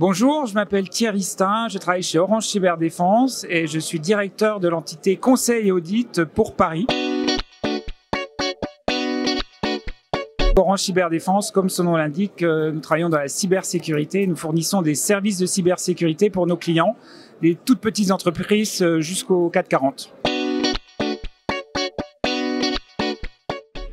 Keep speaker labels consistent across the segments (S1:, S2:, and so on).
S1: Bonjour, je m'appelle Thierry Stein, je travaille chez Orange Cyberdéfense et je suis directeur de l'entité Conseil et Audit pour Paris. Orange Cyberdéfense, comme son nom l'indique, nous travaillons dans la cybersécurité. Nous fournissons des services de cybersécurité pour nos clients, des toutes petites entreprises jusqu'au CAC 40.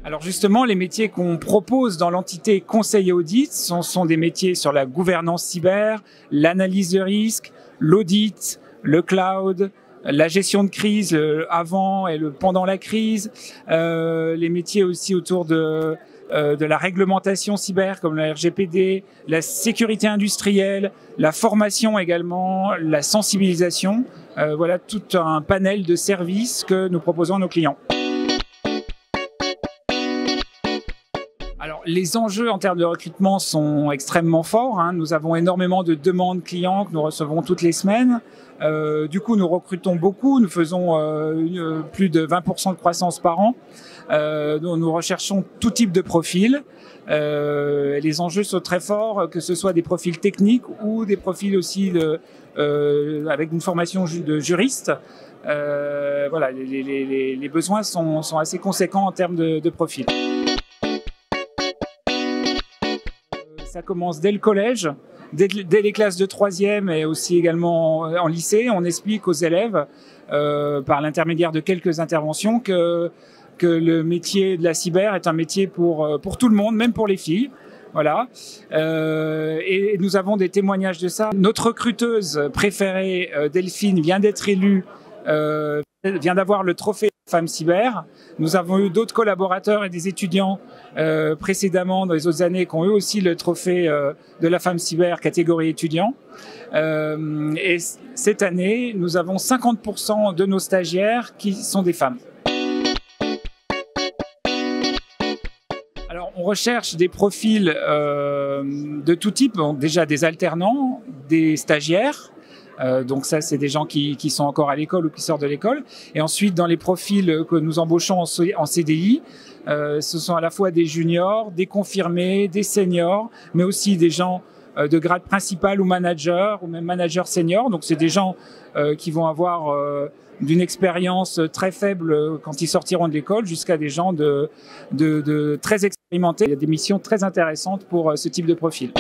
S1: Alors justement, les métiers qu'on propose dans l'entité Conseil et Audit sont des métiers sur la gouvernance cyber, l'analyse de risque, l'audit, le cloud, la gestion de crise avant et pendant la crise, les métiers aussi autour de la réglementation cyber comme la RGPD, la sécurité industrielle, la formation également, la sensibilisation. Voilà tout un panel de services que nous proposons à nos clients. Alors, les enjeux en termes de recrutement sont extrêmement forts. Nous avons énormément de demandes clients que nous recevons toutes les semaines. Du coup, nous recrutons beaucoup. Nous faisons plus de 20% de croissance par an. Nous recherchons tout type de profils. Les enjeux sont très forts, que ce soit des profils techniques ou des profils aussi avec une formation de juriste. Voilà, les besoins sont assez conséquents en termes de profils. Ça commence dès le collège, dès les classes de 3e et aussi également en lycée. On explique aux élèves, par l'intermédiaire de quelques interventions, que le métier de la cyber est un métier pour tout le monde, même pour les filles. Voilà. Et nous avons des témoignages de ça. Notre recruteuse préférée, Delphine, vient d'être élue, vient d'avoir le trophée Femme Cyber. Nous avons eu d'autres collaborateurs et des étudiants précédemment dans les autres années qui ont eu aussi le trophée de la Femme Cyber catégorie étudiant. Et cette année, nous avons 50% de nos stagiaires qui sont des femmes. Alors, on recherche des profils de tout type, donc déjà des alternants, des stagiaires. Donc ça, c'est des gens qui sont encore à l'école ou qui sortent de l'école. Et ensuite, dans les profils que nous embauchons en CDI, ce sont à la fois des juniors, des confirmés, des seniors, mais aussi des gens de grade principal ou manager, ou même manager senior. Donc c'est des gens qui vont avoir d'une expérience très faible quand ils sortiront de l'école, jusqu'à des gens de très expérimentés. Il y a des missions très intéressantes pour ce type de profil.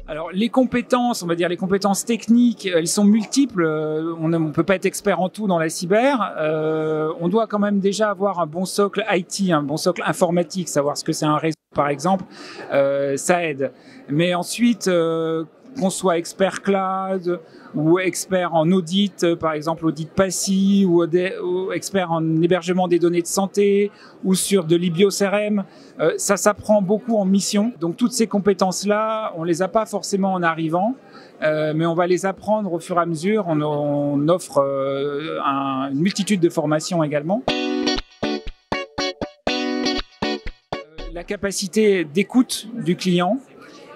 S1: Alors, les compétences, on va dire les compétences techniques, elles sont multiples. On ne peut pas être expert en tout dans la cyber. On doit quand même déjà avoir un bon socle IT, un bon socle informatique, savoir ce que c'est un réseau, par exemple. Ça aide. Mais ensuite, qu'on soit expert cloud ou expert en audit, par exemple audit PASSI, ou expert en hébergement des données de santé ou sur de l'IBIO-CRM, ça s'apprend beaucoup en mission. Donc toutes ces compétences-là, on les a pas forcément en arrivant, mais on va les apprendre au fur et à mesure. On offre une multitude de formations également. La capacité d'écoute du client,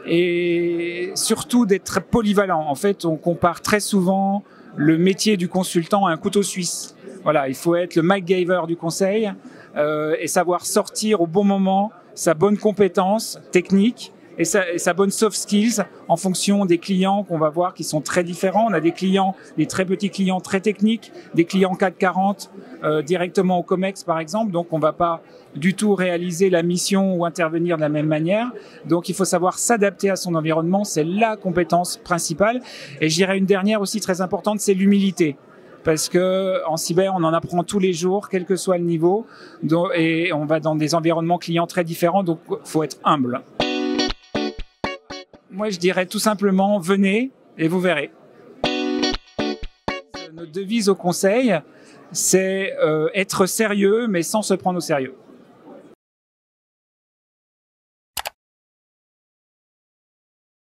S1: et surtout d'être polyvalent. En fait, on compare très souvent le métier du consultant à un couteau suisse. Voilà, il faut être le MacGyver du conseil et savoir sortir au bon moment sa bonne compétence technique et sa bonne soft skills en fonction des clients qu'on va voir qui sont très différents. On a des clients, des très petits clients très techniques, des clients CAC 40 directement au COMEX par exemple. Donc on ne va pas du tout réaliser la mission ou intervenir de la même manière. Donc il faut savoir s'adapter à son environnement, c'est la compétence principale. Et je dirais une dernière aussi très importante, c'est l'humilité. Parce que en cyber, on en apprend tous les jours, quel que soit le niveau, et on va dans des environnements clients très différents, donc faut être humble. Moi, je dirais tout simplement, venez et vous verrez. Notre devise au conseil, c'est être sérieux, mais sans se prendre au sérieux.